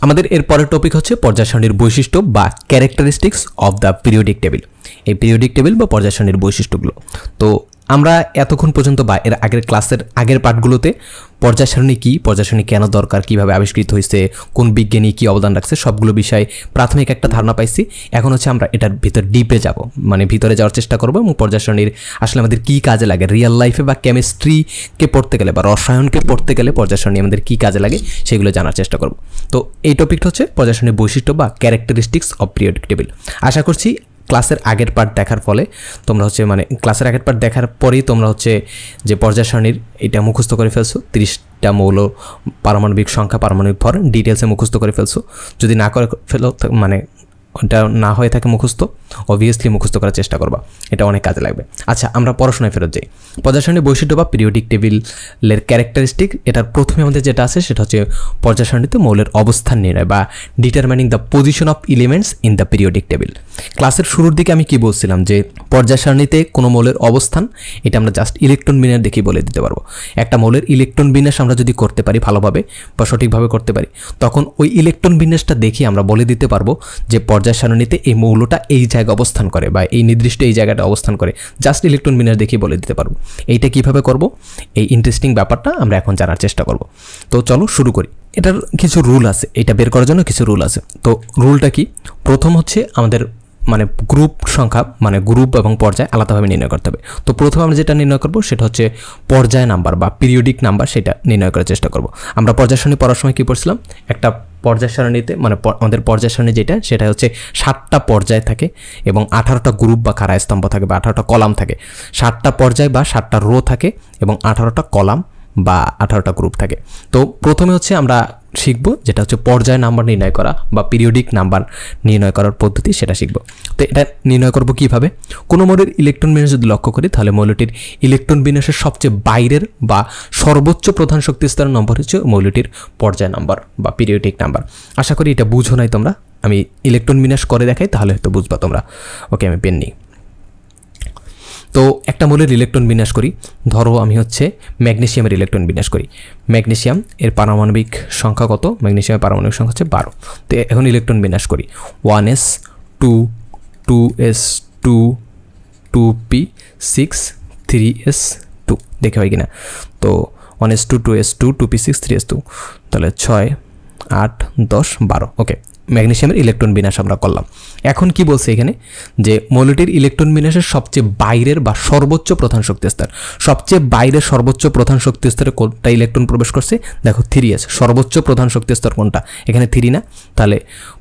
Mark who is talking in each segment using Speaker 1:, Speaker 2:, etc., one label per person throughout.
Speaker 1: আমাদের এর পরের টপিক হচ্ছে পর্যায় সারণীর বৈশিষ্ট্য বা characteristics of the periodic table. এই পিরিয়ডিক টেবিল বা পর্যায় সারণীর বৈশিষ্ট্যগুলো তো আমরা এতক্ষণ পর্যন্ত বা এর আগের ক্লাসের আগের পার্টগুলোতে পর্যায় সারণী কী, পর্যায় সারণী কেন দরকার, কীভাবে আবিষ্কৃত হয়েছে, কোন বিজ্ঞানী কী অবদান রাখছে, সবগুলো বিষয়ে প্রাথমিক একটা ধারণা পাইছি। এখন হচ্ছে আমরা এটার ভিতর ডিপে যাব, মানে ভিতরে যাওয়ার চেষ্টা করবো এবং পর্যায় সারণীর আসলে আমাদের কী কাজে লাগে, রিয়েল লাইফে বা কেমিস্ট্রিকে পড়তে গেলে বা রসায়নকে পড়তে গেলে পর্যায় সারণী আমাদের কী কাজে লাগে সেগুলো জানার চেষ্টা করব। তো এই টপিকটা হচ্ছে পর্যায় সারণীর বৈশিষ্ট্য বা ক্যারেক্টারিস্টিক্স অফ পিরিয়ডিক টেবিল। আশা করছি ক্লাসের আগের পার্ট দেখার ফলে তোমরা হচ্ছে মানে ক্লাসের আগের পার্ট দেখার পরেই তোমরা হচ্ছে যে পর্যায় সারণীর এটা মুখস্থ করে ফেলছো, 30টা মৌল, পারমাণবিক সংখ্যা, পারমাণবিক ভর ডিটেলসে মুখস্থ করে ফেলছো। যদি না করে ফেলো মানে ওটা না হয়ে থাকে মুখস্থ, অবভিয়াসলি মুখস্থ করার চেষ্টা করবা, এটা অনেক কাজে লাগবে। আচ্ছা, আমরা পড়াশোনায় ফেরত যাই। পর্যায় সারণীর বৈশিষ্ট্য বা পিরিয়ডিক টেবিলের ক্যারেক্টারিস্টিক, এটার প্রথমে আমাদের যেটা আছে সেটা হচ্ছে পর্যায় সারণীতে মৌলের অবস্থান নির্ণয় বা determining the position of elements in the periodic table. ক্লাসের শুরুর দিকে আমি কি বলছিলাম যে পর্যায় সারণীতে কোনো মৌলের অবস্থান এটা আমরা জাস্ট ইলেকট্রন বিন্যাস দেখেই বলে দিতে পারবো। একটা মৌলের ইলেকট্রন বিন্যাস আমরা যদি করতে পারি ভালোভাবে বা সঠিকভাবে করতে পারি, তখন ওই ইলেকট্রন বিন্যাসটা দেখে আমরা বলে দিতে পারবো যে পর্যায় সারণীতে এই মৌলটা এই জায়গায় অবস্থান করে বা এই নির্দিষ্ট এই জায়গাটা অবস্থান করে, জাস্ট ইলেকট্রন বিন্যাস দেখেই বলে দিতে পারবো। এইটা কিভাবে করব, এই ইন্টারেস্টিং ব্যাপারটা আমরা এখন জানার চেষ্টা করব। তো চলো শুরু করি। এটার কিছু রুল আছে, এটা বের করার জন্য কিছু রুল আছে। তো রুলটা কি, প্রথম হচ্ছে আমাদের মানে গ্রুপ সংখ্যা, মানে গ্রুপ এবং পর্যায় আলাদাভাবে নির্ণয় করতে হবে। তো প্রথমে আমরা যেটা নির্ণয় করব সেটা হচ্ছে পর্যায় নাম্বার বা পিরিয়ডিক নাম্বার, সেটা নির্ণয় করার চেষ্টা করব। আমরা পর্যায় সারণী পড়ার সময় কী পড়ছিলাম, একটা পর্যায় সারণীতে মানে আমাদের পর্যায় সারণী যেটা সেটা হচ্ছে 7টা পর্যায় থাকে এবং 18টা গ্রুপ বা খাড়া স্তম্ভ থাকে বা 18টা কলাম থাকে। 7টা পর্যায় বা 7টা রো থাকে এবং 18টা কলাম বা 18টা গ্রুপ থাকে। তো প্রথমে হচ্ছে আমরা শিখব যেটা হচ্ছে পর্যায় নাম্বার নির্ণয় করা বা পিরিয়ডিক নাম্বার নির্ণয় করার পদ্ধতি, সেটা শিখব। তো এটা নির্ণয় করব কিভাবে, কোনো মৌলের ইলেকট্রন বিন্যাস যদি লক্ষ্য করি তাহলে মৌলটির ইলেকট্রন বিন্যাসের সবচেয়ে বাইরের বা সর্বোচ্চ প্রধান শক্তি স্তরের নম্বর হচ্ছে মৌলটির পর্যায় নাম্বার বা পিরিয়ডিক নাম্বার। আশা করি এটা বুঝো নাই তোমরা, আমি ইলেকট্রন বিন্যাস করে দেখাই তাহলে হয়তো বুঝবা তোমরা। ওকে, আমি পেন নিই। তো একটা মৌলের ইলেকট্রন বিন্যাস করি, ধরো আমি হচ্ছে ম্যাগনেসিয়ামের ইলেকট্রন বিন্যাস করি। ম্যাগনেসিয়াম এর পারমাণবিক সংখ্যা কত, ম্যাগনেসিয়ামের পারমাণবিক সংখ্যা হচ্ছে 12। তো এখন ইলেকট্রন বিন্যাস করি 1s 2 2s 2 2p 6 3s 2, দেখে হয় কিনা। তো 1s 2 2s 2 2p 6 3s 2, তাহলে 6 8 10 12। ওকে, ম্যাগনেসিয়ামের ইলেকট্রন বিন্যাস আমরা করলাম। এখন কি বলছে এখানে যে মৌলটির ইলেকট্রন বিন্যাসের সবচেয়ে বাইরের বা সর্বোচ্চ প্রধান শক্তি স্তর, সবচেয়ে বাইরের সর্বোচ্চ প্রধান শক্তি স্তরে কোনটা ইলেকট্রন প্রবেশ করছে, দেখো 3s। সর্বোচ্চ প্রধান শক্তি স্তর কোনটা, এখানে 3 না, তাহলে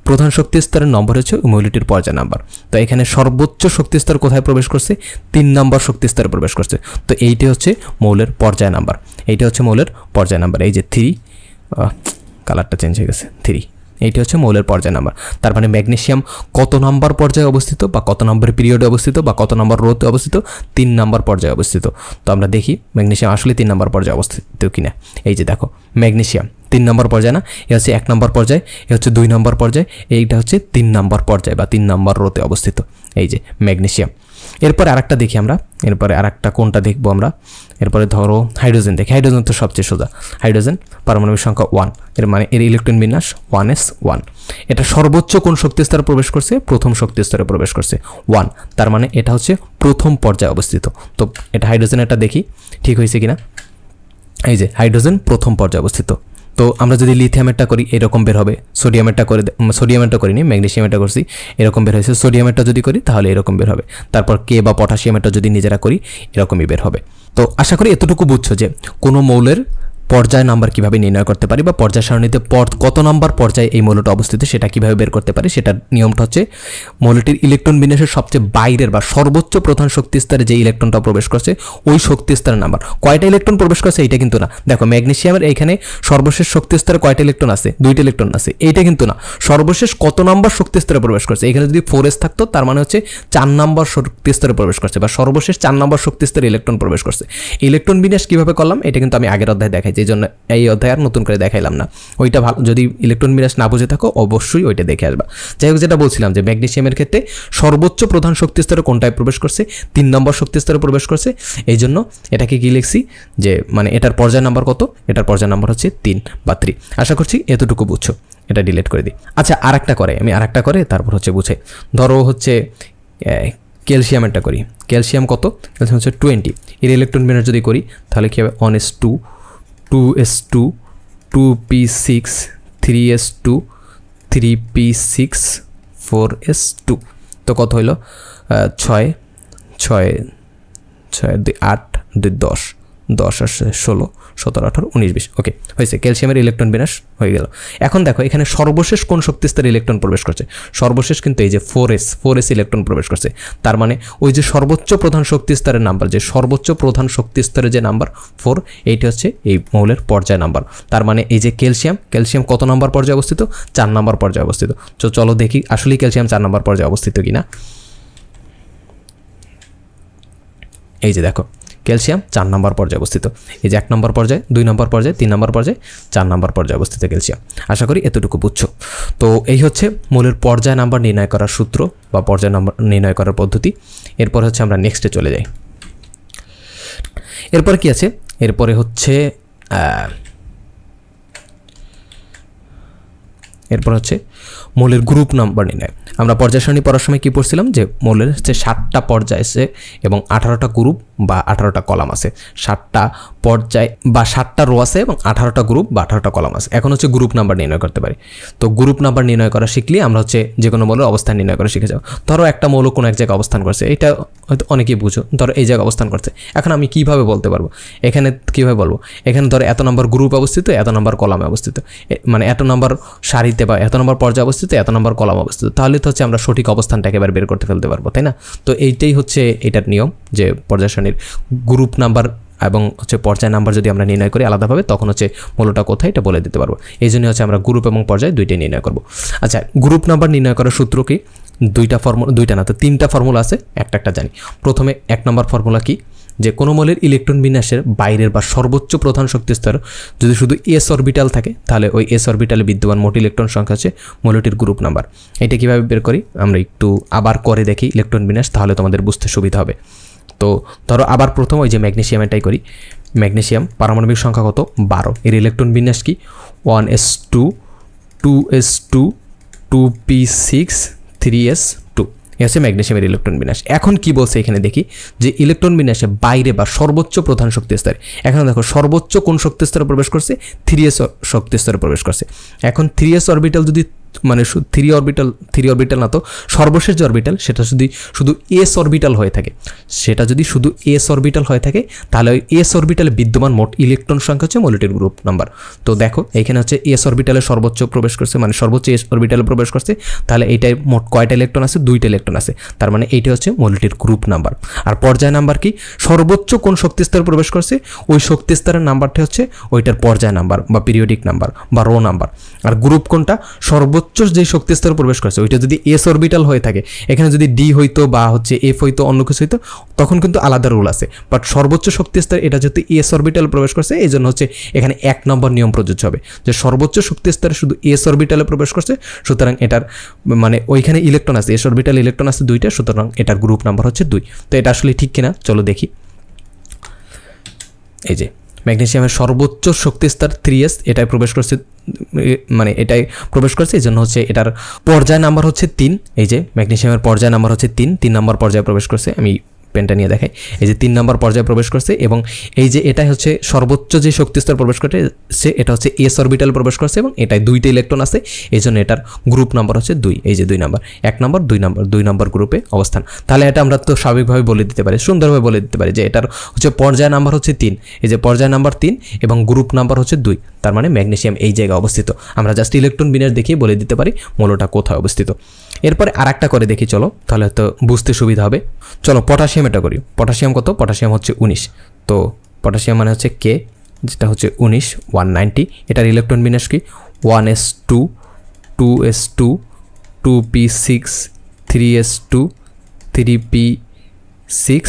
Speaker 1: প্রধান শক্তি স্তরের নম্বর হচ্ছে মৌলটির পর্যায় নাম্বার। তো এখানে সর্বোচ্চ শক্তি স্তর কোথায় প্রবেশ করছে, 3 নম্বর শক্তি স্তরে প্রবেশ করছে। তো এইটি হচ্ছে মৌলের পর্যায় নাম্বার, এইটা হচ্ছে মৌলের পর্যায় নাম্বার। এই যে 3, কালারটা চেঞ্জ হয়ে গেছে, 3, এইটি হচ্ছে মৌলের পর্যায় নাম্বার। তার মানে ম্যাগনেসিয়াম কত নম্বর পর্যায়ে অবস্থিত বা কত নম্বর পিরিয়ডে অবস্থিত বা কত নম্বর রোতে অবস্থিত, 3 নম্বর পর্যায়ে অবস্থিত। তো আমরা দেখি ম্যাগনেসিয়াম আসলে 3 নম্বর পর্যায়ে অবস্থিত কিনা। এই যে দেখো ম্যাগনেসিয়াম 3 নম্বর পর্যায়ে না, এ হচ্ছে 1 নম্বর পর্যায়ে, এ হচ্ছে 2 নম্বর পর্যায়ে, এইটা হচ্ছে 3 নম্বর পর্যায়ে বা 3 নম্বর রোতে অবস্থিত। এই যে ম্যাগনেসিয়াম। এরপরে আরেকটা দেখি আমরা, এরপরে আরেকটা কোনটা দেখবো আমরা, এরপরে ধরো হাইড্রোজেন দেখি। হাইড্রোজেন তো সবচেয়ে সোজা, হাইড্রোজেন পারমাণবিক সংখ্যা 1, এর মানে এর ইলেকট্রন বিন্যাস 1s1। এটা সর্বোচ্চ কোন শক্তি স্তরে প্রবেশ করছে, প্রথম শক্তি স্তরে প্রবেশ করছে 1, তার মানে এটা হচ্ছে প্রথম পর্যায়ে অবস্থিত। তো এটা হাইড্রোজেন, এটা দেখি ঠিক হয়েছে কিনা। এই যে হাইড্রোজেন প্রথম পর্যায়ে অবস্থিত। তো আমরা যদি লিথিয়ামেরটা করি এরকম বের হবে, সোডিয়ামেরটা করিনি, ম্যাগনেসিয়ামেরটা করছি, এরকম বের হয়েছে। সোডিয়ামেরটা যদি করি তাহলে এরকম বের হবে। তারপর কে বা পটাশিয়ামেরটা যদি নিজেরা করি এরকমই বের হবে। তো আশা করি এতটুকু বুঝছো যে কোনো মৌলের পর্যায় নাম্বার কিভাবে নির্ণয় করতে পারি বা পর্যায় সারণীতে কত নাম্বার পর্যায়ে এই মৌলটা অবস্থিত সেটা কিভাবে বের করতে পারি। সেটার নিয়মটা হচ্ছে মৌলটির ইলেকট্রন বিন্যাসের সবচেয়ে বাইরের বা সর্বোচ্চ প্রধান শক্তি স্তরে যে ইলেকট্রনটা প্রবেশ করছে ওই শক্তি স্তরের নাম্বার। কয়টা ইলেকট্রন প্রবেশ করছে এইটা কিন্তু না, দেখো ম্যাগনেসিয়ামের এইখানে সর্বশেষ শক্তি স্তরে কয়টা ইলেকট্রন আছে, 2টা ইলেকট্রন আছে, এইটা কিন্তু না, সর্বশেষ কত নাম্বার শক্তি স্তরে প্রবেশ করছে। এখানে যদি 4s থাকতো তার মানে হচ্ছে 4 নাম্বার শক্তি স্তরে প্রবেশ করছে বা সর্বশেষ 4 নাম্বার শক্তি স্তরে ইলেকট্রন প্রবেশ করছে। ইলেকট্রন বিন্যাস কিভাবে করলাম এটা কিন্তু আমি আগের অধ্যায়ে দেখাই দেখাইছি, এই জন্য এই অধ্যায় আর নতুন করে দেখাইলাম না। ওইটা ভালো, যদি ইলেকট্রন বিন্যাস না বুঝে থাকো অবশ্যই ওইটা দেখে আসবা। যাই হোক, যেটা বলছিলাম যে ম্যাগনেসিয়ামের ক্ষেত্রে সর্বোচ্চ প্রধান শক্তি স্তরে কোনটায় প্রবেশ করছে, 3 নম্বর শক্তি স্তরে প্রবেশ করছে। এই জন্য এটাকে কি লিখছি যে মানে এটার পর্যায় নাম্বার কত, এটার পর্যায় নাম্বার হচ্ছে 3 বা 3। আশা করছি এতটুকু বুঝছো। এটা ডিলিট করে দিই। আচ্ছা, আরেকটা করে তারপর হচ্ছে বুঝে। ধরো হচ্ছে ক্যালসিয়ামেরটা করি। ক্যালসিয়াম কত? ক্যালসিয়াম হচ্ছে 20। এর ইলেকট্রন বিন্যাস যদি করি তাহলে কি হবে 1s2 2s2 2p6 3s2 3p6 4s2। তো কত হইল? 6 6 6 2 8 2 10 10 আর 16 17 18 19 20। ওকে, হয়েছে। ক্যালসিয়ামের ইলেকট্রন বিন্যাস হয়ে গেল। এখন দেখো এখানে সর্বশেষ কোন শক্তি স্তরে ইলেকট্রন প্রবেশ করছে। সর্বশেষ কিন্তু এই যে 4s ইলেকট্রন প্রবেশ করছে। তার মানে ওই যে সর্বোচ্চ প্রধান শক্তি স্তরের নাম্বার, যে সর্বোচ্চ প্রধান শক্তি স্তরে যে নাম্বার 4, এইটা হচ্ছে এই মৌলের পর্যায় নাম্বার। তার মানে এই যে ক্যালসিয়াম কত নম্বর পর্যায়ে অবস্থিত? 4 নম্বর পর্যায়ে অবস্থিত। তো চলো দেখি আসলেই ক্যালসিয়াম 4 নম্বর পর্যায়ে অবস্থিত কিনা। এই যে দেখো ক্যালসিয়াম 4 নম্বর পর্যায়ে অবস্থিত। এই যে 1 নম্বর পর্যায়ে, 2 নম্বর পর্যায়ে, 3 নম্বর পর্যায়ে, 4 নম্বর পর্যায়ে অবস্থিত ক্যালসিয়াম। আশা করি এতটুকু বুঝছো। তো এই হচ্ছে মৌলের পর্যায় নাম্বার নির্ণয় করার সূত্র বা পর্যায় নাম্বার নির্ণয় করার পদ্ধতি। এরপর হচ্ছে আমরা নেক্সটে চলে যাই। এরপর কি আছে? এরপরে হচ্ছে মৌলের গ্রুপ নাম্বার নির্ণয়। আমরা পর্যায় সারণী পড়ার সময় কি পড়ছিলাম যে মৌলের হচ্ছে 7টা পর্যায় আছে এবং 18টা গ্রুপ বা 18টা কলাম আছে। 7টা পর্যায় বা 7টা রো আছে এবং 18টা গ্রুপ বা 18টা কলাম আছে। এখন হচ্ছে গ্রুপ নাম্বার নির্ণয় করতে পারি। তো গ্রুপ নাম্বার নির্ণয় করা শিখলে আমরা হচ্ছে যে কোনো মৌলের অবস্থান নির্ণয় করা শিখে যাও। ধরো একটা মৌল কোনো এক জায়গায় অবস্থান করছে, এটা হয়তো অনেকেই বুঝো। ধরো এই জায়গায় অবস্থান করছে, এখন আমি কিভাবে বলতে পারবো? এখানে কিভাবে বলবো? এখানে ধরো এত নম্বর গ্রুপ অবস্থিত, এত নম্বর কলামে অবস্থিত, মানে এত নম্বর সারিতে বা এত নম্বর পর্যায়ে অবস্থিত, এত নম্বর কলাম অবস্থিত। তাহলে তো হচ্ছে আমরা সঠিক অবস্থানটাকে এবার বের করতে ফেলতে পারবো, তাই না? তো এইটাই হচ্ছে এটার নিয়ম, যে পর্যায় সারণীর গ্রুপ নাম্বার এবং হচ্ছে পর্যায় নাম্বার যদি আমরা নির্ণয় করি আলাদাভাবে, তখন হচ্ছে মৌলটা কোথায় এটা বলে দিতে পারবো। এই জন্য হচ্ছে আমরা গ্রুপ এবং পর্যায় দুইটাই নির্ণয় করব। আচ্ছা, গ্রুপ নাম্বার নির্ণয় করার সূত্র কি? দুইটা না তো 3টা ফর্মুলা আছে, একটা জানি। প্রথমে 1 নম্বর ফর্মুলা কি? যে কোনো মৌলের ইলেকট্রন বিন্যাসের বাইরের বা সর্বোচ্চ প্রধান শক্তি স্তর যদি শুধু এস অরবিটাল থাকে, তাহলে ওই এস অরবিটালে বিদ্যমান মোট ইলেকট্রন সংখ্যা হচ্ছে মৌলটির গ্রুপ নাম্বার। এটা কিভাবে বের করি আমরা একটু আবার করে দেখি ইলেকট্রন বিন্যাস, তাহলে তোমাদের বুঝতে সুবিধা হবে। তো ধরো আবার প্রথম ওই যে ম্যাগনেসিয়ামটাই করি। ম্যাগনেসিয়াম পারমাণবিক সংখ্যা কত? 12। এর ইলেকট্রন বিন্যাস কি? 1s2 2s2 2p6 3s2। এ হচ্ছে ম্যাগনেসিয়ামের ইলেকট্রন বিন্যাস। এখন কি বলছে এখানে দেখি, যে ইলেকট্রন বিন্যাসে বাইরে বা সর্বোচ্চ প্রধান শক্তি স্তরে, এখানে দেখো সর্বোচ্চ কোন শক্তি স্তরে প্রবেশ করছে? 3s শক্তি স্তরে প্রবেশ করছে। এখন 3s অরবিটাল যদি মানে 3 অরবিটাল না তো সর্বশেষ যে অরবিটাল সেটা যদি শুধু এস অরবিটাল হয়ে থাকে, তাহলে ওই এস অরবিটালে বিদ্যমান মোট ইলেকট্রন সংখ্যা হচ্ছে মৌলটির গ্রুপ নাম্বার। তো দেখো এখানে হচ্ছে এস অরবিটালে সর্বোচ্চ প্রবেশ করছে, মানে সর্বোচ্চ এস অরবিটালে প্রবেশ করছে, তাহলে এইটাই মোট কয়টা ইলেকট্রন আছে? 2টা ইলেকট্রন আছে। তার মানে এইটা হচ্ছে মৌলটির গ্রুপ নাম্বার। আর পর্যায় নাম্বার কি? সর্বোচ্চ কোন শক্তি স্তরে প্রবেশ করছে ওই শক্তি স্তরের নাম্বারটা হচ্ছে ওইটার পর্যায় নাম্বার বা পিরিয়ডিক নাম্বার বা রো নাম্বার। আর গ্রুপ কোনটা? সর্বোচ্চ যে শক্তি স্তরে প্রবেশ করছে ওইটা যদি এস অরবিটাল হয়ে থাকে, এখানে যদি ডি হইতো বা হচ্ছে এফ হইতো অন্য কিছু হইতো, তখন কিন্তু আলাদা রুল আছে। বাট সর্বোচ্চ শক্তি স্তর এটা যদি এস অরবিটাল প্রবেশ করছে, এই জন্য হচ্ছে এখানে 1 নম্বর নিয়ম প্রযোজ্য হবে, যে সর্বোচ্চ শক্তি স্তরে শুধু এস অরবিটালে প্রবেশ করছে, সুতরাং এটার মানে ওইখানে ইলেকট্রন আছে, এস অরবিটাল ইলেকট্রন আছে 2টা, সুতরাং এটার গ্রুপ নাম্বার হচ্ছে 2। তো এটা আসলে ঠিক কিনা চলো দেখি। এই যে ম্যাগনেসিয়ামের সর্বোচ্চ শক্তি স্তর 3s, এটাই প্রবেশ করছে, মানে এটাই প্রবেশ করছে, এই জন্য হচ্ছে এটার পর্যায় নাম্বার হচ্ছে 3। এই যে ম্যাগনেসিয়ামের পর্যায় নাম্বার হচ্ছে 3 নম্বর পর্যায়ে প্রবেশ করছে। আমি পেনটা নিয়ে দেখাই। এই যে 3 নম্বর পর্যায়ে প্রবেশ করছে এবং এই যে এটাই হচ্ছে সর্বোচ্চ যে শক্তি স্তর প্রবেশ করছে, এটা হচ্ছে এস অরবিটাল প্রবেশ করছে এবং এটাই 2টা ইলেকট্রন আছে, এই জন্য এটার গ্রুপ নাম্বার হচ্ছে 2। এই যে 2 নম্বর, 1 নম্বর 2 নম্বর গ্রুপে অবস্থান। তাহলে এটা আমরা তো স্বাভাবিকভাবে বলে দিতে পারি, সুন্দরভাবে বলে দিতে পারি যে এটার হচ্ছে পর্যায় নাম্বার হচ্ছে 3। এই যে পর্যায় নাম্বার 3 এবং গ্রুপ নাম্বার হচ্ছে 2, তার মানে ম্যাগনেসিয়াম এই জায়গায় অবস্থিত। আমরা জাস্ট ইলেকট্রন বিন্যাস দেখিয়ে বলে দিতে পারি মৌলটা কোথায় অবস্থিত। এরপরে আরেকটা করে দেখি চলো, তাহলে তো বুঝতে সুবিধা হবে। চলো পটাশিয়াম এটা করি। পটাশিয়াম কত? পটাশিয়াম হচ্ছে 19। তো পটাশিয়াম মানে হচ্ছে কে, যেটা হচ্ছে 19 190। এটার ইলেকট্রন বিন্যাস কি? 1s2 2s2 2p6 3s2 3p6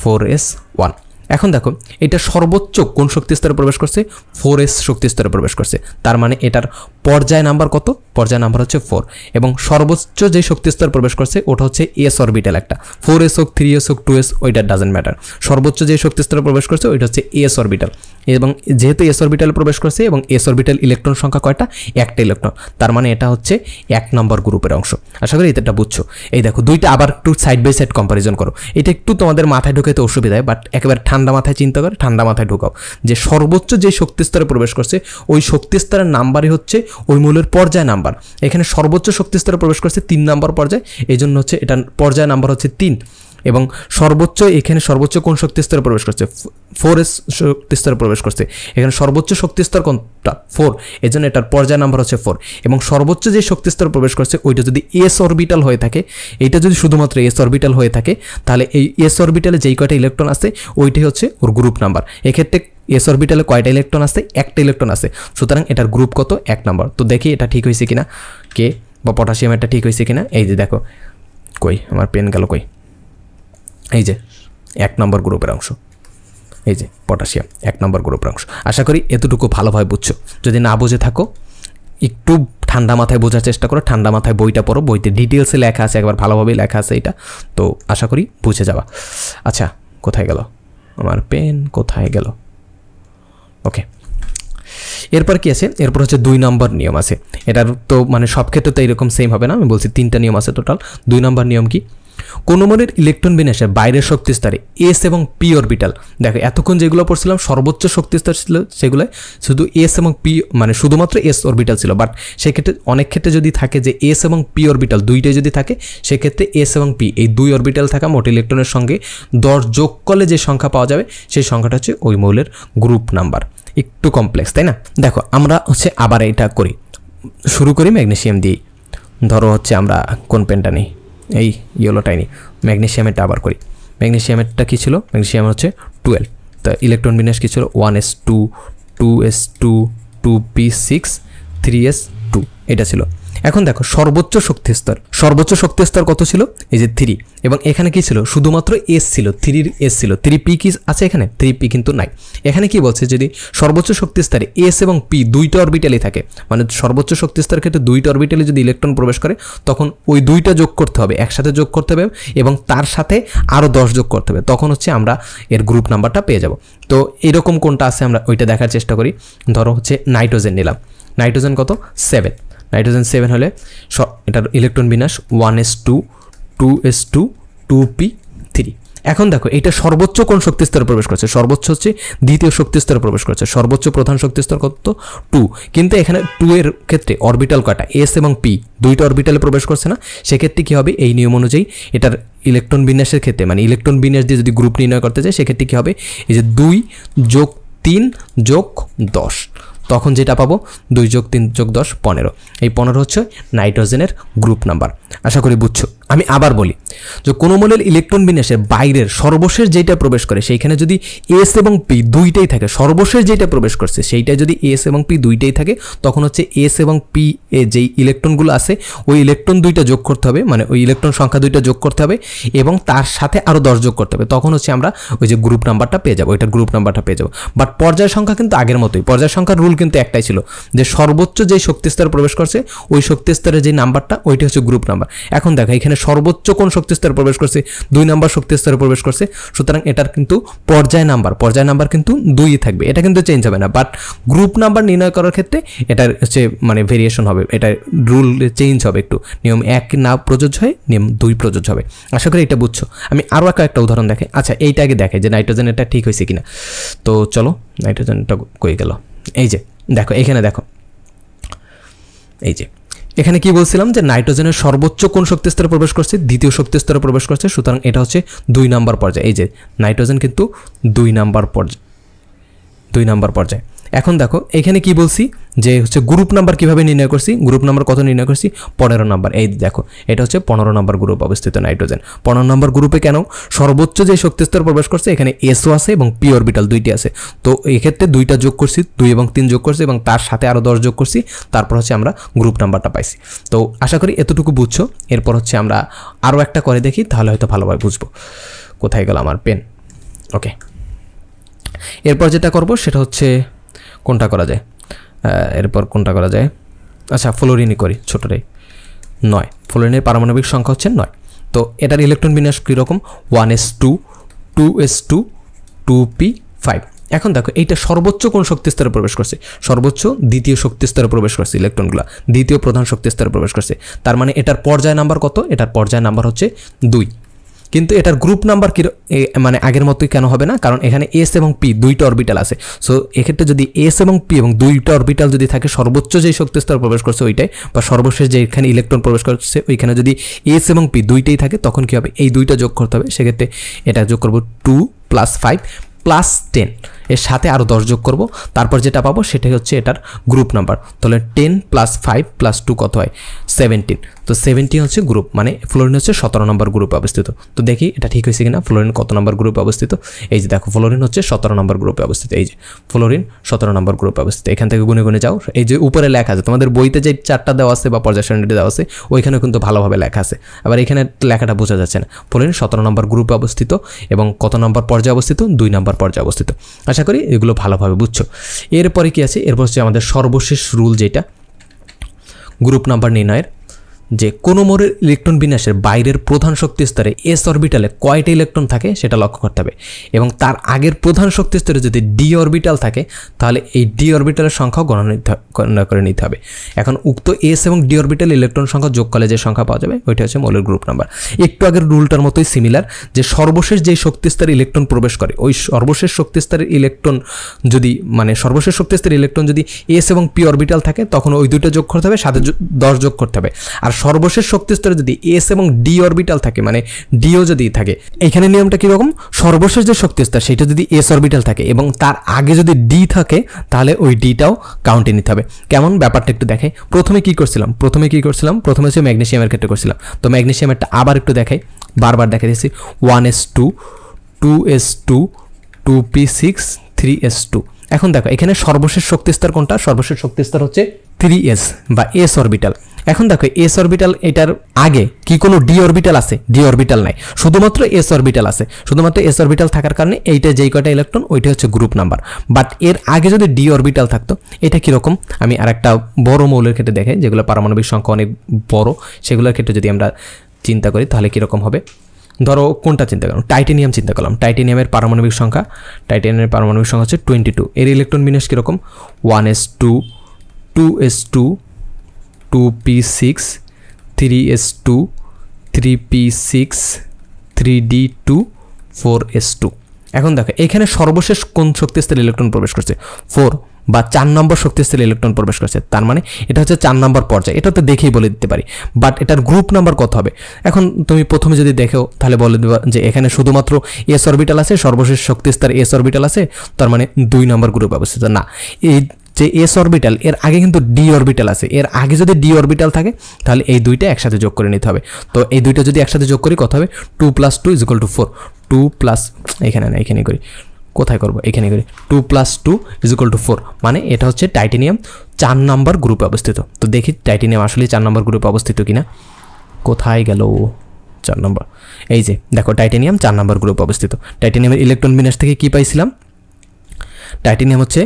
Speaker 1: 4s1। এখন দেখো এটা সর্বোচ্চ কোন শক্তি স্তরে প্রবেশ করছে 4s শক্তি স্তরে প্রবেশ করছে, তার মানে এটার পর্যায় নাম্বার কত, পর্যায় নাম্বার হচ্ছে 4 এবং সর্বোচ্চ যে শক্তি স্তরে প্রবেশ করছে ওটা হচ্ছে s অরবিটাল একটা, 4s হোক 3s হোক 2s ওইটা ডাজেন্ট ম্যাটার, সর্বোচ্চ যে শক্তি স্তরে প্রবেশ করছে ওইটা হচ্ছে s অরবিটাল এবং যেহেতু s অরবিটালে প্রবেশ করছে এবং s অরবিটাল ইলেকট্রন সংখ্যা কয়টা, একটা ইলেকট্রন, তার মানে এটা হচ্ছে 1 নম্বর গ্রুপের অংশ। আশা করি এটা বুঝছো। এই দেখো দুইটা আবার একটু সাইড বাই সাইড কম্পারিজন করো, এটা একটু তোমাদের মাথায় ঢুকাইতে অসুবিধা হয়, বাট একেবারে ঠান্ডা মাথায় চিন্তা করে ঠান্ডা মাথায় ঢুকাও যে সর্বোচ্চ যে শক্তি স্তরে প্রবেশ করছে ওই শক্তি স্তরের নাম্বারই হচ্ছে ওই মৌলের পর্যায় নাম্বার। এখানে সর্বোচ্চ শক্তি স্তরে প্রবেশ করছে 3 নম্বর পর্যায়ে, এই জন্য হচ্ছে এটা পর্যায় নাম্বার হচ্ছে 3 এবং সর্বোচ্চ এখানে সর্বোচ্চ কোন শক্তি স্তরে প্রবেশ করছে 4s শক্তি স্তরে প্রবেশ করছে, এখানে সর্বোচ্চ শক্তি স্তর কোনটা 4, এজন্য এটার পর্যায় নাম্বার হচ্ছে 4 এবং সর্বোচ্চ যে শক্তি স্তরে প্রবেশ করছে ওইটা যদি s অরবিটাল হয়ে থাকে, এটা যদি শুধুমাত্র s অরবিটাল হয়ে থাকে তাহলে এই s অরবিটালে যেই কয়টা ইলেকট্রন আছে ওইটাই হচ্ছে ওর গ্রুপ নাম্বার। এক্ষেত্রে s অরবিটালে কয়টা ইলেকট্রন আছে, একটা ইলেকট্রন আছে, সুতরাং এটার গ্রুপ কত 1 নম্বর। তো দেখি এটা ঠিক হয়েছে কিনা, কে বা পটাশিয়াম এটা ঠিক হয়েছে কিনা। এই যে দেখো কই আমার পেন গেল কই, এই যে 1 নম্বর গ্রুপের অংশ, এই যে পটাশিয়াম 1 নম্বর গ্রুপের অংশ। আশা করি এতটুকু ভালোভাবে বুঝছো, যদি না বুঝে থাকো একটু ঠান্ডা মাথায় বোঝার চেষ্টা করো, ঠান্ডা মাথায় বইটা পড়ো, বইতে ডিটেলসে লেখা আছে, একবার ভালোভাবেই লেখা আছে এটা, তো আশা করি বুঝে যাবা। আচ্ছা কোথায় গেল আমার পেন, কোথায় গেল, ওকে। এরপর কি আছে, এরপর হচ্ছে 2 নম্বর নিয়ম আছে, এটার তো মানে সব ক্ষেত্রে তো এরকম সেম হবে না, আমি বলছি 3টা নিয়ম আছে টোটাল। 2 নম্বর নিয়ম কি, কোন মৌলের ইলেকট্রন বিন্যাসের বাইরের শক্তি স্তরে s এবং p অরবিটাল, দেখো এতক্ষণ যেগুলো পড়ছিলাম সর্বোচ্চ শক্তি স্তর ছিল সেগুলো শুধু s এবং p মানে শুধুমাত্র s অরবিটাল ছিল, বাট সেক্ষেত্রে অনেক ক্ষেত্রে যদি থাকে যে s এবং p অরবিটাল দুইটাই যদি থাকে সেক্ষেত্রে s এবং p এই 2 অরবিটাল থাকা মোট ইলেকট্রনের সঙ্গে 10 যোগ করলে যে সংখ্যা পাওয়া যাবে সেই সংখ্যাটা হচ্ছে ওই মৌলের গ্রুপ নাম্বার। একটু কমপ্লেক্স তাই না। দেখো আমরা হচ্ছে আবার এটা করি, শুরু করি ম্যাগনেসিয়াম দিয়ে, ধরো হচ্ছে আমরা কোন পেনটা নেই, এই ইয়েলোটাই নিই, ম্যাগনেসিয়ামেরটা আবার করি। ম্যাগনেসিয়ামেরটা কী ছিল, ম্যাগনেসিয়াম হচ্ছে 12, তো ইলেকট্রন বিন্যাস কী ছিল 1s2 2s2 2p6 3s2 এটা ছিল। এখন দেখো সর্বোচ্চ শক্তি স্তর কত ছিল, এই যে 3 এবং এখানে কি ছিল শুধুমাত্র s ছিল, 3 s ছিল, 3p কি আছে এখানে, 3p কিন্তু নাই। এখানে কি বলছে যদি সর্বোচ্চ শক্তি স্তরে s এবং p দুইটা অরবিটালই থাকে, মানে সর্বোচ্চ শক্তি স্তরের ক্ষেত্রে দুইটা অরবিটালে যদি ইলেকট্রন প্রবেশ করে তখন ওই দুইটা যোগ করতে হবে, একসাথে যোগ করতে হবে এবং তার সাথে আরও 10 যোগ করতে হবে, তখন হচ্ছে আমরা এর গ্রুপ নাম্বারটা পেয়ে যাব। তো এরকম কোনটা আছে আমরা ওইটা দেখার চেষ্টা করি। ধরো হচ্ছে নাইট্রোজেন নিলাম, নাইট্রোজেন কত 7, নাইট্রোজেন 7 হলে এটার ইলেকট্রন বিন্যাস 1s2 2s2 2p3। এখন দেখো এটা সর্বোচ্চ কোন শক্তি স্তরে প্রবেশ করছে, সর্বোচ্চ হচ্ছে দ্বিতীয় শক্তি স্তরে প্রবেশ করছে, সর্বোচ্চ প্রধান শক্তি স্তর কত 2, কিন্তু এখানে 2 এর ক্ষেত্রে অরবিটাল কয়টা s এবং p দুইটা অরবিটালে প্রবেশ করছে না, সেক্ষেত্রে কী হবে এই নিয়ম অনুযায়ী এটার ইলেকট্রন বিন্যাসের ক্ষেত্রে মানে ইলেকট্রন বিন্যাস দিয়ে যদি গ্রুপ নির্ণয় করতে চাই সেক্ষেত্রে কী হবে এই যে 2 যোগ 3 যোগ 10, তখন যেটা পাবো 2 যোগ 3 যোগ 10 15, এই 15 হচ্ছে নাইট্রোজেনের গ্রুপ নাম্বার। আশা করি বুঝছো। আমি আবার বলি যে কোনো মৌলের ইলেকট্রন বিন্যাসের বাইরের সর্বশেষ যেটা প্রবেশ করে সেইখানে যদি s এবং p দুইটাই থাকে, সর্বশেষ যেটা প্রবেশ করছে সেইটা যদি s এবং p দুইটাই থাকে তখন হচ্ছে s এবং p এ যেই ইলেকট্রনগুলো আছে ওই ইলেকট্রন দুইটা যোগ করতে হবে, মানে ওই ইলেকট্রন সংখ্যা দুইটা যোগ করতে হবে এবং তার সাথে আরও 10 যোগ করতে হবে, তখন হচ্ছে আমরা ওই যে গ্রুপ নাম্বারটা পেয়ে যাবো, ওইটার গ্রুপ নাম্বারটা পেয়ে যাবো। বাট পর্যায় সংখ্যা কিন্তু আগের মতোই, পর্যায় সংখ্যার রুল কিন্তু একটাই ছিল যে সর্বোচ্চ যেই শক্তি স্তরে প্রবেশ করছে ওই শক্তি স্তরের যে নাম্বারটা ওইটা হচ্ছে গ্রুপ নাম্বার। এখন দেখো এখানে সর্বোচ্চ কোন শক্তি স্তরে প্রবেশ করছে 2 নম্বর শক্তি স্তরে প্রবেশ করছে, সুতরাং এটার কিন্তু পর্যায় নাম্বার কিন্তু 2ই থাকবে, এটা কিন্তু চেঞ্জ হবে না। বাট গ্রুপ নাম্বার নির্ণয় করার ক্ষেত্রে এটার হচ্ছে মানে ভেরিয়েশন হবে, এটা রুল চেঞ্জ হবে, একটু নিয়ম 1 না প্রযোজ্য হয়, নিয়ম 2 প্রযোজ্য হবে। আশা করি এটা বুঝছো। আমি আরও একটা উদাহরণ দেখাই। আচ্ছা এইটা আগে দেখে যে নাইট্রোজেন এটা ঠিক হয়েছে কিনা, তো চলো নাইট্রোজেনটা কই গেল, এই যে দেখো এখানে দেখো, এই যে এখানে কি বলছিলাম যে নাইট্রোজেনের সর্বোচ্চ কোন শক্তি স্তরে প্রবেশ করছে, দ্বিতীয় শক্তি স্তরে প্রবেশ করছে, সুতরাং এটা হচ্ছে 2 নম্বর পর্যায়ে। এই যে নাইট্রোজেন কিন্তু 2 নম্বর পর্যায়ে। এখন দেখো এখানে কি বলছি যে হচ্ছে গ্রুপ নাম্বার কিভাবে নির্ণয় করছি, গ্রুপ নাম্বার কত নির্ণয় করছি 15 নম্বর। এই দেখো এটা হচ্ছে 15 নম্বর গ্রুপ অবস্থিত নাইট্রোজেন। 15 নম্বর গ্রুপে কেন, সর্বোচ্চ যে শক্তি স্তর প্রবেশ করছে এখানে এসও আছে এবং পি অরবিটাল দুইটি আছে, তো এক্ষেত্রে 2টা যোগ করছি, 2 এবং 3 যোগ করছি এবং তার সাথে আরও 10 যোগ করছি, তারপর হচ্ছে আমরা গ্রুপ নাম্বারটা পাইছি। তো আশা করি এতটুকু বুঝছো। এরপর হচ্ছে আমরা আরও একটা করে দেখি, তাহলে হয়তো ভালোভাবে বুঝবো। কোথায় গেল আমার পেন, ওকে এরপর যেটা করব সেটা হচ্ছে কোনটা করা যায়, এরপর কোনটা করা যায়, আচ্ছা ফ্লোরিনই করি, ছোটোটাই 9, ফ্লোরিনের পারমাণবিক সংখ্যা হচ্ছে 9। তো এটার ইলেকট্রন বিন্যাস কীরকম, 1s2 2s2 2p5। এখন দেখো এইটা সর্বোচ্চ কোন শক্তি স্তরে প্রবেশ করছে, সর্বোচ্চ দ্বিতীয় শক্তি স্তরে প্রবেশ করছে ইলেকট্রনগুলো, দ্বিতীয় প্রধান শক্তি স্তরে প্রবেশ করছে। তার মানে এটার পর্যায় নাম্বার কত, এটার পর্যায় নাম্বার হচ্ছে 2। কিন্তু এটার গ্রুপ নাম্বার কি মানে আগের মতোই কেন হবে না, কারণ এখানে এস এবং পি দুইটা অরবিটাল আছে। সো এক্ষেত্রে যদি এস এবং পি এবং দুইটা অরবিটাল যদি থাকে, সর্বোচ্চ যেই শক্তি স্তর প্রবেশ করছে ওইটাই, বা সর্বশেষ যে এখানে ইলেকট্রন প্রবেশ করছে ওইখানে যদি এস এবং পি দুইটাই থাকে, তখন কি হবে, এই দুইটা যোগ করতে হবে। সেক্ষেত্রে এটা যোগ করব 2 + 5 + 10, এর সাথে আরও 10 যোগ করব, তারপর যেটা পাবো সেটাই হচ্ছে এটার গ্রুপ নাম্বার। তাহলে 10 + 5 + 2 কত হয়, 17। তো 17 হচ্ছে গ্রুপ, মানে ফ্লোরিন হচ্ছে 17 নম্বর গ্রুপে অবস্থিত। তো দেখি এটা ঠিক হয়েছে কিনা, ফ্লোরিন কত নম্বর গ্রুপে অবস্থিত, এই যে দেখো ফ্লোরিন হচ্ছে 17 নম্বর গ্রুপে অবস্থিত, এই যে ফ্লোরিন 17 নম্বর গ্রুপে অবস্থিত। এখান থেকে গুনে গুনে যাও, এই যে উপরে লেখা আছে তোমাদের বইতে যে 4টা দেওয়া আছে বা পর্যায় সারণীতে দেওয়া আছে ওইখানে কিন্তু ভালোভাবে লেখা আছে, আবার এখানে লেখাটা বোঝা যাচ্ছে না। ফ্লোরিন 17 নম্বর গ্রুপে অবস্থিত এবং কত নম্বর পর্যায়ে অবস্থিত, 2 নম্বর পর্যায়ে অবস্থিত। আশা করি এগুলো ভালোভাবে বুঝছো। এরপরে কি আছে, এরপর হচ্ছে আমাদের সর্বশেষ রুল, যেটা গ্রুপ নাম্বার নির্ণয়ের, যে কোনো মোলের ইলেকট্রন বিন্যাসের বাইরের প্রধান শক্তি স্তরে এস অরবিটালে কয়টা ইলেকট্রন থাকে সেটা লক্ষ্য করতে হবে, এবং তার আগের প্রধান শক্তি স্তরে যদি ডি অরবিটাল থাকে তাহলে এই ডি অরবিটালের সংখ্যা গণনা করে নিতে হবে। এখন উক্ত এস এবং ডি অরবিটাল ইলেকট্রন সংখ্যা যোগ করলে যে সংখ্যা পাওয়া যাবে ওইটা হচ্ছে মোলের গ্রুপ নাম্বার। একটু আগের রুলটার মতোই সিমিলার, যে সর্বশেষ যেই শক্তি স্তরে ইলেকট্রন প্রবেশ করে ওই সর্বশেষ শক্তি স্তরের ইলেকট্রন যদি মানে সর্বশেষ শক্তি স্তরের ইলেকট্রন যদি এস এবং পি অরবিটাল থাকে তখন ওই দুটো যোগ করতে হবে, সাথে 10 যোগ করতে হবে। আর সর্বশেষ শক্তি স্তরে যদি এস এবং ডি অরবিটাল থাকে, মানে ডিও যদি থাকে, এখানে নিয়মটা কীরকম, সর্বশেষ যে শক্তি স্তর সেটা যদি এস অরবিটাল থাকে এবং তার আগে যদি ডি থাকে তাহলে ওই ডিটাও কাউন্টে নিতে হবে। কেমন ব্যাপারটা একটু দেখে, প্রথমে কি করছিলাম, প্রথমে হচ্ছে ম্যাগনেসিয়ামের ক্ষেত্রে করছিলাম। তো ম্যাগনেসিয়ামেরটা আবার একটু দেখাই, বারবার দেখা দিয়েছি, 1s2 2s2 2p6 3s2। এখন দেখো এখানে সর্বশেষ শক্তি স্তর কোনটা, সর্বশেষ শক্তি স্তর হচ্ছে 3s বা এস অরবিটাল। এখন দেখো এস অরবিটাল এটার আগে কি কোনো ডি অরবিটাল আছে, ডি অরবিটাল নাই, শুধুমাত্র এস অরবিটাল আছে। শুধুমাত্র এস অরবিটাল থাকার কারণে এইটা যেই কয়টা ইলেকট্রন ওইটা হচ্ছে গ্রুপ নাম্বার। বাট এর আগে যদি ডি অরবিটাল থাকতো, এটা কীরকম আমি আরেকটা বড় মৌলের ক্ষেত্রে দেখাই, যেগুলো পারমাণবিক সংখ্যা অনেক বড়, সেগুলোর ক্ষেত্রে যদি আমরা চিন্তা করি তাহলে কীরকম হবে। ধরো কোনটা চিন্তা করলাম, টাইটেনিয়াম চিন্তা করলাম, টাইটেনিয়ামের পারমাণবিক সংখ্যা হচ্ছে 22। এর ইলেকট্রন বিন্যাস কীরকম, 1s2 2s2 2p6 3s2 3p6 3d2 4s2। এখন দেখো এখানে সর্বশেষ কোন শক্তি স্তরে ইলেকট্রন প্রবেশ করছে, 4 বা 4 নম্বর শক্তি স্তরে ইলেকট্রন প্রবেশ করছে, তার মানে এটা হচ্ছে 4 নম্বর পর্যায়ে। এটা তো দেখেই বলে দিতে পারি, বাট এটার গ্রুপ নাম্বার কত হবে। এখন তুমি প্রথমে যদি দেখো তাহলে বলে দেবা যে এখানে শুধুমাত্র এস অরবিটাল আছে, সর্বশেষ শক্তি স্তরে এস অরবিটাল আছে, তার মানে 2 নম্বর গ্রুপ অবস্থিত। না, এই যে এস অরবিটাল এর আগে কিন্তু ডি অরবিটাল আছে, এর আগে যদি ডি অরবিটাল থাকে তাহলে এই দুইটা একসাথে যোগ করে নিতে হবে। তো এই দুইটা যদি একসাথে যোগ করি কত হবে, 2 + 2 = 4, 2 প্লাস এখানে না এখানে করি, কোথায় করব, এখানে করি, 2 + 2 = 4, মানে এটা হচ্ছে টাইটেনিয়াম 4 নম্বর গ্রুপে অবস্থিত। তো দেখি টাইটেনিয়াম আসলে 4 নম্বর গ্রুপে অবস্থিত কিনা, কোথায় গেল 4 নম্বর, এই যে দেখো টাইটেনিয়াম 4 নম্বর গ্রুপে অবস্থিত। টাইটেনিয়ামের ইলেকট্রন বিন্যাস থেকে কি পাইছিলাম, টাইটেনিয়াম হচ্ছে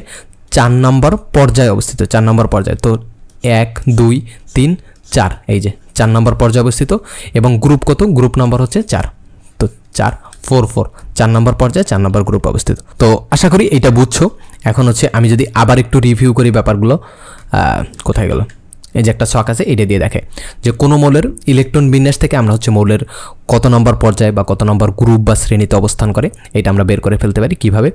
Speaker 1: 4 নম্বর পর্যায়ে অবস্থিত, 4 নম্বর পর্যায়ে। তো 1 2 3 4, এই যে 4 নম্বর পর্যায়ে অবস্থিত, এবং গ্রুপ কত, গ্রুপ নাম্বার হচ্ছে 4। তো 4 4 4, 4 নম্বর পর্যায়ে 4 নম্বর গ্রুপ অবস্থিত। তো আশা করি এটা বুঝছো। এখন হচ্ছে আমি যদি আবার একটু রিভিউ করি ব্যাপারগুলো, কোথায় গেল, এই যে একটা ছক আছে এটা দিয়ে দেখে যে কোনো মৌলের ইলেকট্রন বিন্যাস থেকে আমরা হচ্ছে মৌলের কত নম্বর পর্যায়ে বা কত নম্বর গ্রুপ বা শ্রেণীতে অবস্থান করে এটা আমরা বের করে ফেলতে পারি। কিভাবে,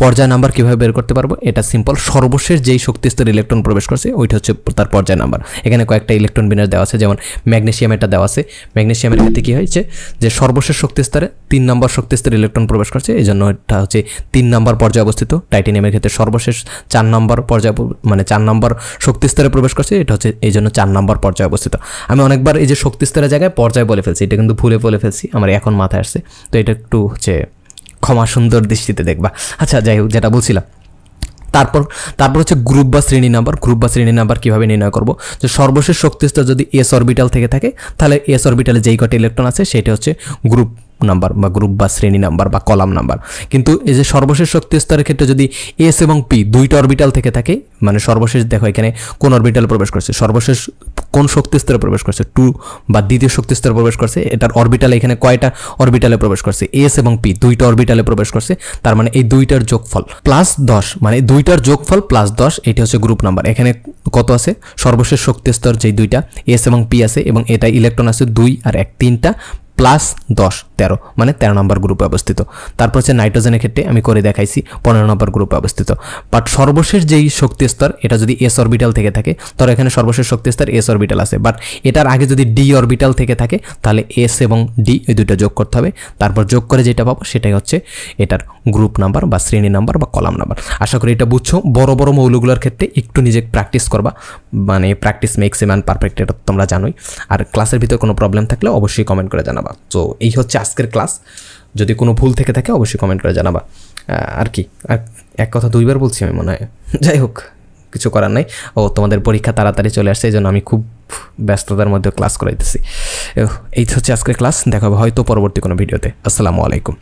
Speaker 1: পর্যায় নাম্বার কীভাবে বের করতে পারবো, এটা সিম্পল, সর্বশেষ যেই শক্তি স্তরে ইলেকট্রন প্রবেশ করছে ওইটা হচ্ছে তার পর্যায় নাম্বার। এখানে কয়েকটা ইলেকট্রন বিন্যাস দেওয়া আছে, যেমন ম্যাগনেসিয়ামেরটা দেওয়া আছে। ম্যাগনেসিয়ামের ক্ষেত্রে কী হয়েছে যে সর্বশেষ শক্তি স্তরে 3 নম্বর শক্তি স্তরে ইলেকট্রন প্রবেশ করছে, এই জন্য এটা হচ্ছে 3 নম্বর পর্যায়ে অবস্থিত। টাইটেনিয়ামের ক্ষেত্রে সর্বশেষ 4 নম্বর পর্যায়ে, মানে 4 নম্বর শক্তি স্তরে প্রবেশ করছে, এটা হচ্ছে এই জন্য 4 নম্বর পর্যায়ে অবস্থিত। আমি অনেকবার এই যে শক্তি স্তরের জায়গায় পর্যায়ে বলে ফেলছি, এটা কিন্তু ভুলে বলে ফেলছি, আমার এখন মাথায় আসছে। তো এটা একটু হচ্ছে ক্ষমা সুন্দর দৃষ্টিতে দেখবা। আচ্ছা যাই হোক, যেটা বলছিলাম, তারপর হচ্ছে গ্রুপ বা শ্রেণী নাম্বার কীভাবে নির্ণয় করব, যে সর্বশেষ শক্তি স্তর যদি এস অরবিটাল থেকে থাকে তাহলে এস অরবিটালে যেই কটা ইলেকট্রন আছে সেটা হচ্ছে গ্রুপ নাম্বার বা গ্রুপ বা শ্রেণী নাম্বার বা কলাম নাম্বার। কিন্তু এই যে সর্বশেষ শক্তি স্তরের ক্ষেত্রে যদি এস এবং পি দুইটা অরবিটাল থেকে থাকে, মানে সর্বশেষ দেখো এখানে কোন অরবিটাল প্রবেশ করছে, সর্বশেষ কোন শক্তি স্তরে প্রবেশ করছে, 2 বা দ্বিতীয় শক্তি স্তরে প্রবেশ করছে, এটার অরবিটাল এখানে কয়টা অরবিটালে প্রবেশ করছে, এস এবং পি দুইটা অরবিটালে প্রবেশ করছে, তার মানে এই দুইটার যোগফল প্লাস 10, মানে দুইটার যোগফল প্লাস 10, এটি হচ্ছে গ্রুপ নাম্বার। এখানে কত আছে, সর্বশেষ শক্তি স্তর যেই দুইটা এস এবং পি আছে এবং এটা ইলেকট্রন আছে 2 আর 1, 3টা প্লাস 10 13, মানে 13 নম্বর গ্রুপে অবস্থিত। তারপর হচ্ছে নাইট্রোজেনের ক্ষেত্রে আমি করে দেখাইছি 15 নম্বর গ্রুপে অবস্থিত। বাট সর্বশেষ যেই শক্তি স্তর এটা যদি এস অরবিটাল থেকে থাকে, তো এখানে সর্বশেষ শক্তি স্তর এস অরবিটাল আছে, বাট এটার আগে যদি ডি অরবিটাল থেকে থাকে তাহলে এস এবং ডি এই দুইটা যোগ করতে হবে, তারপর যোগ করে যেটা পাবো সেটাই হচ্ছে এটার গ্রুপ নাম্বার বা শ্রেণী নাম্বার বা কলাম নাম্বার। আশা করি এটা বুঝছো। বড় বড় মৌলগুলোর ক্ষেত্রে একটু নিজে প্র্যাকটিস করবা, মানে practice makes a man perfect, এটা তোমরা জানোই। আর ক্লাসের ভিতরে কোনো প্রবলেম থাকলে অবশ্যই কমেন্ট করে জানাবা। তো এই হচ্ছে আজকের ক্লাস, যদি কোনো ভুল থেকে থাকে অবশ্যই কমেন্ট করে জানাবা। আর কি, আর এক কথা দুইবার বলছি আমি মনে হয়, যাই হোক কিছু করার নাই। ও তোমাদের পরীক্ষা তাড়াতাড়ি চলে আসছে, এই জন্য আমি খুব ব্যস্ততার মধ্যে ক্লাস করাইতেছি। এই হচ্ছে আজকের ক্লাস, দেখা হবে হয়তো পরবর্তী কোনো ভিডিওতে। আসসালামু আলাইকুম।